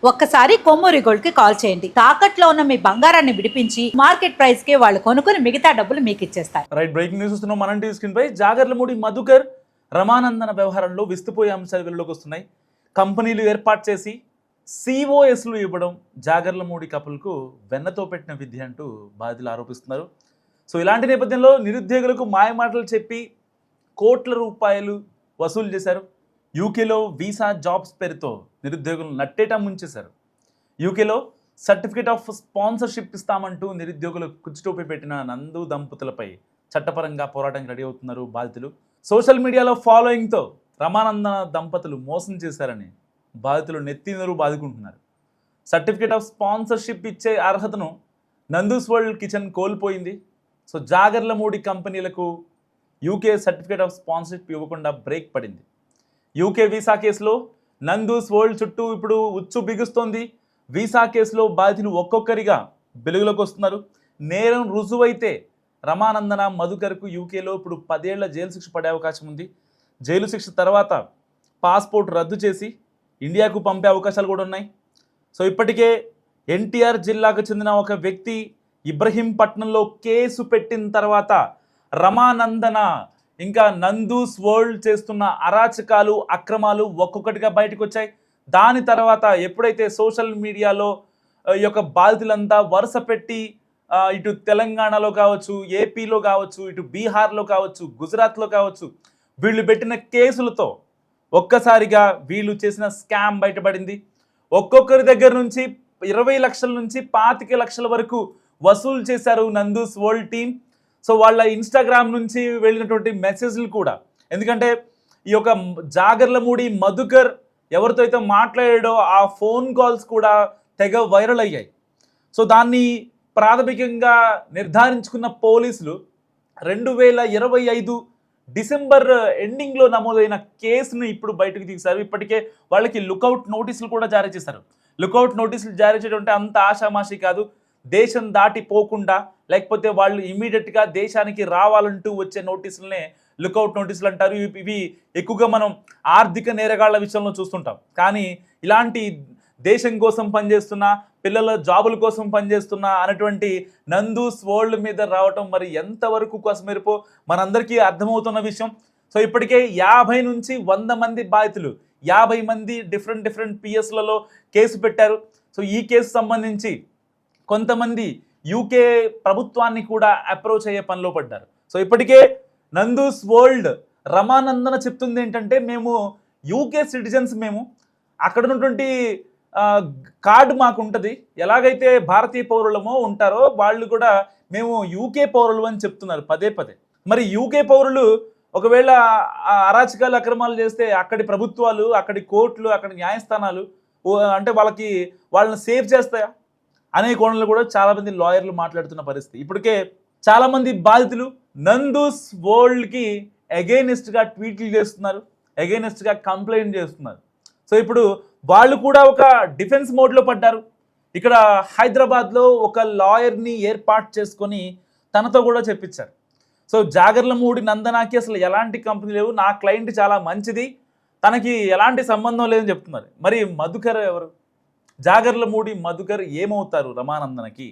ఒక్కసారి కొమ్మూరి గోల్డ్ కి కాల్ చేయండి. తాకట్లో ఉన్న మీ బంగారాన్ని విడిపించి మార్కెట్ ప్రైస్ కి వాళ్ళు కొనుక్కుని మిగతా డబ్బులు మీకు ఇచ్చేస్తారు. రైట్, బ్రేకింగ్ న్యూస్ వస్తున్నాం. మనం టీవీ స్క్రీన్ పై జాగర్లమూడి మధుకర్ రమానందన వ్యవహారంలో విస్తుపోయే అంశాలు వెలుగులోకి వస్తున్నాయి. కంపెనీలు ఏర్పాటు చేసి సిఓఎస్లు ఇవ్వడం జాగర్లమూడి కపుల్కు వెన్నతో పెట్టిన విద్య అంటూ బాధితులు ఆరోపిస్తున్నారు. సో ఇలాంటి నేపథ్యంలో నిరుద్యోగులకు మాయమాటలు చెప్పి కోట్ల రూపాయలు వసూలు చేశారు. యూకేలో వీసా జాబ్స్ పేరుతో నిరుద్యోగులు నట్టేటా ముంచేశారు. యూకేలో సర్టిఫికేట్ ఆఫ్ స్పాన్సర్షిప్ ఇస్తామంటూ నిరుద్యోగులు కుచ్చుటోపి పెట్టిన నందు దంపతులపై చట్టపరంగా పోరాటానికి రెడీ అవుతున్నారు బాధితులు. సోషల్ మీడియాలో ఫాలోయింగ్తో రమానందన దంపతులు మోసం చేశారని బాధితులు నెత్తినరు బాదుకుంటున్నారు. సర్టిఫికేట్ ఆఫ్ స్పాన్సర్షిప్ ఇచ్చే అర్హతను నందూస్ వరల్డ్ కిచెన్ కోల్పోయింది. సో జాగర్లమూడి కంపెనీలకు యూకే సర్టిఫికేట్ ఆఫ్ స్పాన్సర్షిప్ ఇవ్వకుండా బ్రేక్ పడింది. యూకే వీసా కేసులో నందూస్ వరల్డ్ చుట్టూ ఇప్పుడు ఉచ్చు బిగుస్తోంది. వీసా కేసులో బాధితులు ఒక్కొక్కరిగా వెలుగులోకి వస్తున్నారు. నేరం రుజువైతే రమానందన మధుకర్కు యూకేలో ఇప్పుడు 10 ఏళ్ల జైలు శిక్ష పడే అవకాశం ఉంది. జైలు శిక్ష తర్వాత పాస్పోర్ట్ రద్దు చేసి ఇండియాకు పంపే అవకాశాలు కూడా ఉన్నాయి. సో ఇప్పటికే ఎన్టీఆర్ జిల్లాకు చెందిన ఒక వ్యక్తి ఇబ్రహీంపట్నంలో కేసు పెట్టిన తర్వాత రమానందన ఇంకా నందూస్ వరల్డ్ చేస్తున్న అరాచకాలు అక్రమాలు ఒక్కొక్కటిగా బయటకు వచ్చాయి. దాని తర్వాత ఎప్పుడైతే సోషల్ మీడియాలో ఈ యొక్క బాధితులంతా వరుస పెట్టి ఇటు తెలంగాణలో కావచ్చు, ఏపీలో కావచ్చు, ఇటు బీహార్లో కావచ్చు, గుజరాత్లో కావచ్చు, వీళ్ళు పెట్టిన కేసులతో ఒక్కసారిగా వీళ్ళు చేసిన స్కామ్ బయటపడింది. ఒక్కొక్కరి దగ్గర నుంచి 20 లక్షల నుంచి 25 లక్షల వరకు వసూలు చేశారు నందూస్ వరల్డ్ టీం. సో వాళ్ళ ఇన్స్టాగ్రామ్ నుంచి వెళ్ళినటువంటి మెసేజ్లు కూడా, ఎందుకంటే ఈ యొక్క జాగర్లమూడి మధుకర్ ఎవరితో అయితే మాట్లాడాడో ఆ ఫోన్ కాల్స్ కూడా తెగ వైరల్ అయ్యాయి. సో దాన్ని ప్రాథమికంగా నిర్ధారించుకున్న పోలీసులు 2025 డిసెంబర్ ఎండింగ్లో నమోదైన కేసును ఇప్పుడు బయటకు తీశారు. ఇప్పటికే వాళ్ళకి లుకౌట్ నోటీసులు కూడా జారీ చేశారు. లుకౌట్ నోటీసులు జారీ చేయడం అంటే అంత ఆషామాషి కాదు. దేశం దాటిపోకుండా లేకపోతే వాళ్ళు ఇమీడియట్గా దేశానికి రావాలంటూ వచ్చే నోటీసులనే లుకౌట్ నోటీసులు అంటారు. ఇవి ఎక్కువగా మనం ఆర్థిక నేరగాళ్ల విషయంలో చూస్తుంటాం. కానీ ఇలాంటి దేశం కోసం పనిచేస్తున్న, పిల్లల జాబుల కోసం పనిచేస్తున్న అనేటువంటి నందూస్ వరల్డ్ మీద రావటం మరి ఎంతవరకు కోసమేరిపో మనందరికీ అర్థమవుతున్న విషయం. సో ఇప్పటికే 50 నుంచి 100 మంది బాధితులు, 50 మంది డిఫరెంట్ పిఎస్లలో కేసు పెట్టారు. సో ఈ కేసు సంబంధించి కొంతమంది యూకే ప్రభుత్వాన్ని కూడా అప్రోచ్ అయ్యే పనిలో పడ్డారు. సో ఇప్పటికే నందూస్ వరల్డ్ రమానందన చెప్తుంది ఏంటంటే, మేము యూకే సిటిజన్స్, మేము అక్కడ ఉన్నటువంటి కార్డు మాకు ఉంటుంది, ఎలాగైతే భారతీయ పౌరులమో ఉంటారో వాళ్ళు కూడా మేము యూకే పౌరులు అని చెప్తున్నారు పదే. మరి యూకే పౌరులు ఒకవేళ అరాచకాలు అక్రమాలు చేస్తే అక్కడి ప్రభుత్వాలు, అక్కడి కోర్టులు, అక్కడి న్యాయస్థానాలు అంటే వాళ్ళని సేవ్ చేస్తాయా అనే కోణంలో కూడా చాలామంది లాయర్లు మాట్లాడుతున్న పరిస్థితి. ఇప్పటికే చాలామంది బాధితులు నందూస్ వరల్డ్కి అగైనెస్ట్గా ట్వీట్లు చేస్తున్నారు, అగైనెస్ట్గా కంప్లైంట్ చేస్తున్నారు. సో ఇప్పుడు వాళ్ళు కూడా ఒక డిఫెన్స్ మోడ్లో పడ్డారు. ఇక్కడ హైదరాబాద్లో ఒక లాయర్ని ఏర్పాటు చేసుకొని తనతో కూడా చెప్పించారు. సో జాగర్లమూడి నందనాకి అసలు ఎలాంటి కంపెనీ లేవు, నా క్లయింట్ చాలా మంచిది, తనకి ఎలాంటి సంబంధం లేదని చెప్తున్నారు. మరి మధుకర్ ఎవరు? జాగర్లమూడి మధుకర్ ఏమవుతారు రమానందనకి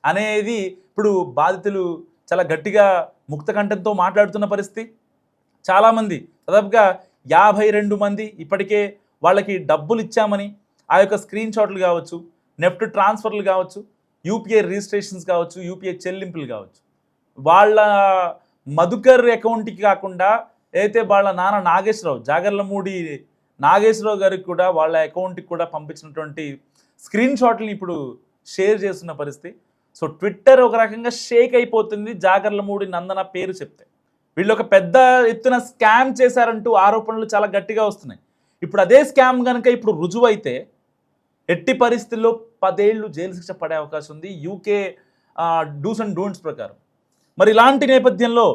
అనేది ఇప్పుడు బాధితులు చాలా గట్టిగా ముక్తకంఠంతో మాట్లాడుతున్న పరిస్థితి. చాలామంది, దాదాపుగా 52 మంది ఇప్పటికే వాళ్ళకి డబ్బులు ఇచ్చామని ఆ యొక్క స్క్రీన్ షాట్లు కావచ్చు, నెఫ్ట్ ట్రాన్స్ఫర్లు కావచ్చు, యూపీఐ రిజిస్ట్రేషన్స్ కావచ్చు, యూపీఐ చెల్లింపులు కావచ్చు, వాళ్ళ మధుకర్ అకౌంట్కి కాకుండా అయితే వాళ్ళ నాన్న నాగేశ్వరరావు, జాగర్లమూడి నాగేశ్వరరావు గారికి కూడా వాళ్ళ అకౌంట్కి కూడా పంపించినటువంటి స్క్రీన్ షాట్ని ఇప్పుడు షేర్ చేస్తున్న పరిస్థితి. సో ట్విట్టర్ ఒక రకంగా షేక్ అయిపోతుంది జాగర్లమూడి నందన పేరు చెప్తే. వీళ్ళు ఒక పెద్ద ఎత్తున స్కామ్ చేశారంటూ ఆరోపణలు చాలా గట్టిగా వస్తున్నాయి. ఇప్పుడు అదే స్కామ్ కనుక ఇప్పుడు రుజువైతే ఎట్టి పరిస్థితుల్లో 10 ఏళ్ళు జైలు శిక్ష పడే అవకాశం ఉంది యూకే డూస్ అండ్ డోంట్స్ ప్రకారం. మరి ఇలాంటి నేపథ్యంలో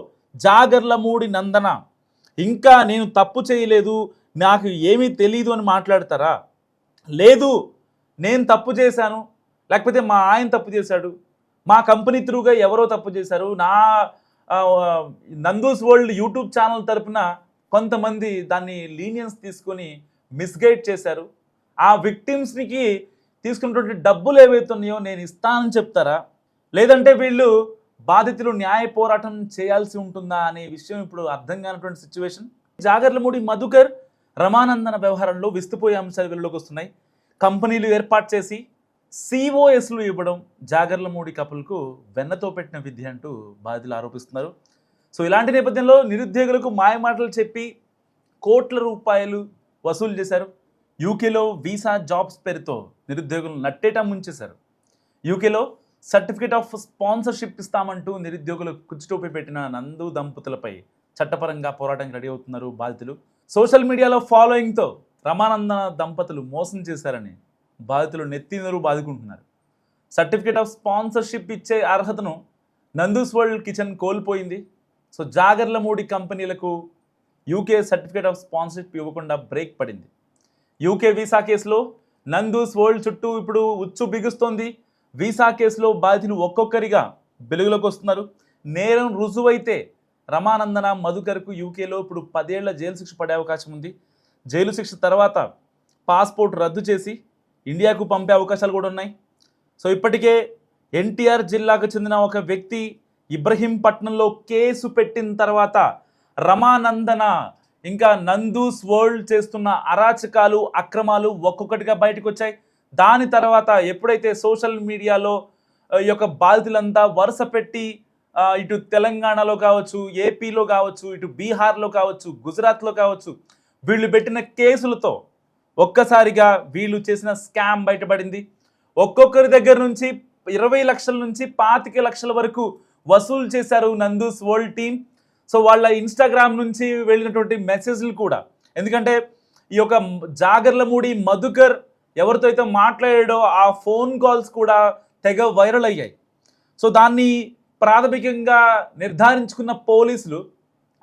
జాగర్లమూడి నందన ఇంకా నేను తప్పు చేయలేదు, నాకు ఏమీ తెలీదు అని మాట్లాడతారా? లేదు, నేను తప్పు చేశాను, లేకపోతే మా ఆయన తప్పు చేశాడు, మా కంపెనీ త్రూగా ఎవరో తప్పు చేశారు, నా నందూస్ వరల్డ్ యూట్యూబ్ ఛానల్ తరపున కొంతమంది దాన్ని లీనియన్స్ తీసుకొని మిస్గైడ్ చేశారు ఆ విక్టిమ్స్కి తీసుకున్నటువంటి డబ్బులు ఏవైతే ఉన్నాయో నేను ఇస్తానని చెప్తారా, లేదంటే వీళ్ళు బాధితులు న్యాయ పోరాటం చేయాల్సి ఉంటుందా అనే విషయం ఇప్పుడు అర్థం కానటువంటి సిచ్యువేషన్. జాగర్లమూడి మధుకర్ రమానందన వ్యవహారంలో విస్తుపోయే అంశాలు వెలుగులోకి వస్తున్నాయి. కంపెనీలు ఏర్పాటు చేసి సిఓఎస్లు ఇవ్వడం జాగర్లమూడి కపుల్కు వెన్నతో పెట్టిన విద్య అంటూ బాధితులు ఆరోపిస్తున్నారు. సో ఇలాంటి నేపథ్యంలో నిరుద్యోగులకు మాయమాటలు చెప్పి కోట్ల రూపాయలు వసూలు చేశారు. యూకేలో వీసా జాబ్స్ పేరుతో నిరుద్యోగులు నట్టేటా ముంచేశారు. యూకేలో సర్టిఫికేట్ ఆఫ్ స్పాన్సర్షిప్ ఇస్తామంటూ నిరుద్యోగులు కుచ్చుటోపి పెట్టిన నందు దంపతులపై చట్టపరంగా పోరాటానికి రెడీ అవుతున్నారు బాధితులు. సోషల్ మీడియాలో ఫాలోయింగ్తో రమానందన దంపతులు మోసం చేశారని బాధితులు నెత్తినరు బాదుకుంటున్నారు. సర్టిఫికేట్ ఆఫ్ స్పాన్సర్షిప్ ఇచ్చే అర్హతను నందూస్ వరల్డ్ కిచెన్ కోల్పోయింది. సో జాగర్లమూడి కంపెనీలకు యూకే సర్టిఫికేట్ ఆఫ్ స్పాన్సర్షిప్ ఇవ్వకుండా బ్రేక్ పడింది. యూకే వీసా కేసులో నందూస్ వరల్డ్ చుట్టూ ఇప్పుడు ఉచ్చు బిగుస్తోంది. వీసా కేసులో బాధితులు ఒక్కొక్కరిగా వెలుగులోకి వస్తున్నారు. నేరం రుజువైతే రమానందన మధుకర్కు యూకేలో ఇప్పుడు 10 ఏళ్ల జైలు శిక్ష పడే అవకాశం ఉంది. జైలు శిక్ష తర్వాత పాస్పోర్ట్ రద్దు చేసి ఇండియాకు పంపే అవకాశాలు కూడా ఉన్నాయి. సో ఇప్పటికే ఎన్టీఆర్ జిల్లాకు చెందిన ఒక వ్యక్తి ఇబ్రహీంపట్నంలో కేసు పెట్టిన తర్వాత రమానందన ఇంకా నందూస్ వరల్డ్ చేస్తున్న అరాచకాలు అక్రమాలు ఒక్కొక్కటిగా బయటకు వచ్చాయి. దాని తర్వాత ఎప్పుడైతే సోషల్ మీడియాలో ఈ యొక్క బాధితులంతా వరుస పెట్టి ఇటు తెలంగాణలో కావచ్చు, ఏపీలో కావచ్చు, ఇటు బీహార్లో కావచ్చు, గుజరాత్లో కావచ్చు, వీళ్ళు పెట్టిన కేసులతో ఒక్కసారిగా వీళ్ళు చేసిన స్కామ్ బయటపడింది. ఒక్కొక్కరి దగ్గర నుంచి 20 లక్షల నుంచి 25 లక్షల వరకు వసూలు చేశారు నందూస్ వరల్డ్ టీమ్. సో వాళ్ళ ఇన్స్టాగ్రామ్ నుంచి వెళ్ళినటువంటి మెసేజ్లు కూడా, ఎందుకంటే ఈ యొక్క జాగర్లమూడి మధుకర్ ఎవరితో అయితే మాట్లాడాడో ఆ ఫోన్ కాల్స్ కూడా తెగ వైరల్ అయ్యాయి. సో దాన్ని ప్రాథమికంగా నిర్ధారించుకున్న పోలీసులు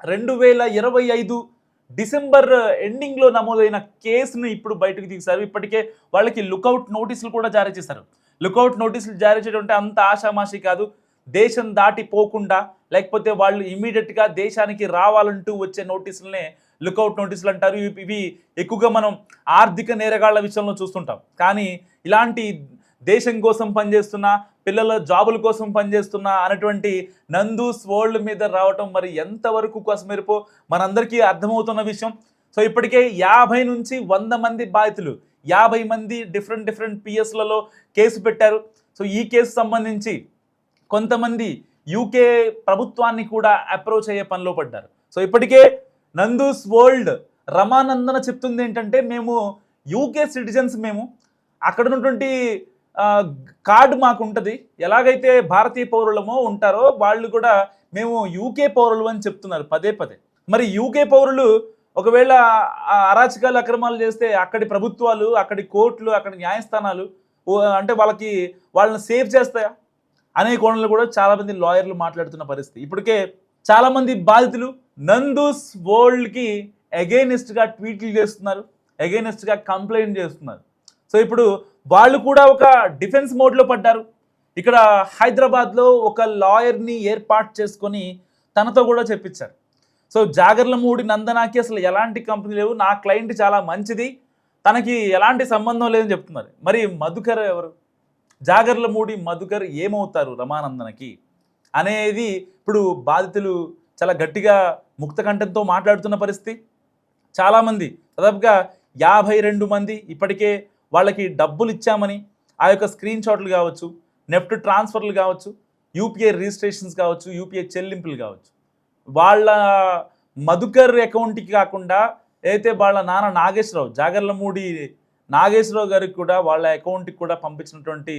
2025 డిసెంబర్ ఎండింగ్లో నమోదైన కేసును ఇప్పుడు బయటకు తీశారు. ఇప్పటికే వాళ్ళకి లుకౌట్ నోటీసులు కూడా జారీ చేశారు. లుకౌట్ నోటీసులు జారీ చేయడం అంటే అంత ఆషామాషి కాదు. దేశం దాటిపోకుండా లేకపోతే వాళ్ళు ఇమీడియట్గా దేశానికి రావాలంటూ వచ్చే నోటీసులనే లుకౌట్ నోటీసులు అంటారు. ఇవి ఎక్కువగా మనం ఆర్థిక నేరగాళ్ల విషయంలో చూస్తుంటాం. కానీ ఇలాంటి దేశం కోసం పనిచేస్తున్న, పిల్లల జాబుల కోసం పనిచేస్తున్న అనేటువంటి నందూస్ వరల్డ్ మీద రావటం మరి ఎంతవరకు కోసమేరపో మనందరికీ అర్థమవుతున్న విషయం. సో ఇప్పటికే 50 నుంచి 100 మంది బాధితులు, 50 మంది డిఫరెంట్ పిఎస్లలో కేసు పెట్టారు. సో ఈ కేసు సంబంధించి కొంతమంది యూకే ప్రభుత్వాన్ని కూడా అప్రోచ్ అయ్యే పనిలో పడ్డారు. సో ఇప్పటికే నందూస్ వరల్డ్ రమానందన చెప్తుంది ఏంటంటే, మేము యూకే సిటిజన్స్, మేము అక్కడ ఉన్నటువంటి కార్డు మాకు ఉంటుంది, ఎలాగైతే భారతీయ పౌరులమో ఉంటారో వాళ్ళు కూడా మేము యూకే పౌరులు అని చెప్తున్నారు పదే. మరి యూకే పౌరులు ఒకవేళ అరాచకాలు అక్రమాలు చేస్తే అక్కడి ప్రభుత్వాలు, అక్కడి కోర్టులు, అక్కడి న్యాయస్థానాలు అంటే వాళ్ళని సేవ్ చేస్తాయా అనే కోణంలో కూడా చాలామంది లాయర్లు మాట్లాడుతున్న పరిస్థితి. ఇప్పటికే చాలామంది బాధితులు నందూస్ వరల్డ్కి అగైనెస్ట్గా ట్వీట్లు చేస్తున్నారు, అగైనెస్ట్గా కంప్లైంట్ చేస్తున్నారు. సో ఇప్పుడు వాళ్ళు కూడా ఒక డిఫెన్స్ మోడ్లో పడ్డారు. ఇక్కడ హైదరాబాద్లో ఒక లాయర్ని ఏర్పాటు చేసుకొని తనతో కూడా చెప్పించారు. సో జాగర్లమూడి నందనాకి అసలు ఎలాంటి కంపెనీ లేవు, నా క్లయింట్ చాలా మంచిది, తనకి ఎలాంటి సంబంధం లేదని చెప్తున్నారు. మరి మధుకర్ ఎవరు? జాగర్లమూడి మధుకర్ ఏమవుతారు రమానందనకి అనేది ఇప్పుడు బాధితులు చాలా గట్టిగా ముక్తకంఠంతో మాట్లాడుతున్న పరిస్థితి. చాలామంది, దాదాపుగా 52 మంది ఇప్పటికే వాళ్ళకి డబ్బులు ఇచ్చామని ఆ యొక్క స్క్రీన్ షాట్లు కావచ్చు, నెఫ్ట్ ట్రాన్స్ఫర్లు కావచ్చు, యూపీఐ రిజిస్ట్రేషన్స్ కావచ్చు, యూపీఐ చెల్లింపులు కావచ్చు, వాళ్ళ మధుకర్ అకౌంట్కి కాకుండా అయితే వాళ్ళ నాన్న నాగేశ్వరరావు, జాగర్లమూడి నాగేశ్వరరావు గారికి కూడా వాళ్ళ అకౌంట్కి కూడా పంపించినటువంటి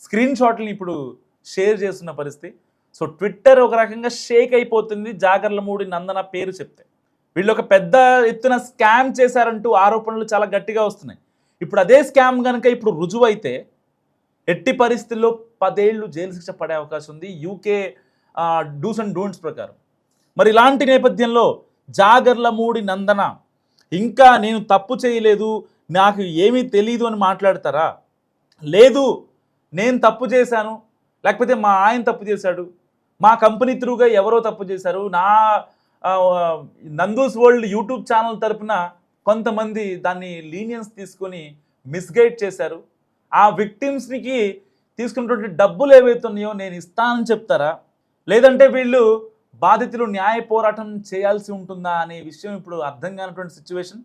స్క్రీన్ షాట్లని ఇప్పుడు షేర్ చేస్తున్న పరిస్థితి. సో ట్విట్టర్ ఒక రకంగా షేక్ అయిపోతుంది జాగర్లమూడి నందన పేరు చెప్తే. వీళ్ళు ఒక పెద్ద ఎత్తున స్కామ్ చేశారంటూ ఆరోపణలు చాలా గట్టిగా వస్తున్నాయి. ఇప్పుడు అదే స్కామ్ కనుక ఇప్పుడు రుజువైతే ఎట్టి పరిస్థితుల్లో 10 ఏళ్ళు జైలు శిక్ష పడే అవకాశం ఉంది యూకే డూస్ అండ్ డోంట్స్ ప్రకారం. మరి ఇలాంటి నేపథ్యంలో జాగర్లమూడి నందన ఇంకా నేను తప్పు చేయలేదు, నాకు ఏమీ తెలీదు అని మాట్లాడతారా? లేదు, నేను తప్పు చేశాను, లేకపోతే మా ఆయన తప్పు చేశాడు, మా కంపెనీ త్రూగా ఎవరో తప్పు చేశారు, నా నందూస్ వరల్డ్ యూట్యూబ్ ఛానల్ తరపున కొంతమంది దాన్ని లీనియన్స్ తీసుకొని మిస్గైడ్ చేశారు, ఆ విక్టిమ్స్కి తీసుకున్నటువంటి డబ్బులు ఏవైతే ఉన్నాయో నేను ఇస్తానని చెప్తారా, లేదంటే వీళ్ళు బాధితులు న్యాయ పోరాటం చేయాల్సి ఉంటుందా అనే విషయం ఇప్పుడు అర్థం కానటువంటి సిచ్యువేషన్.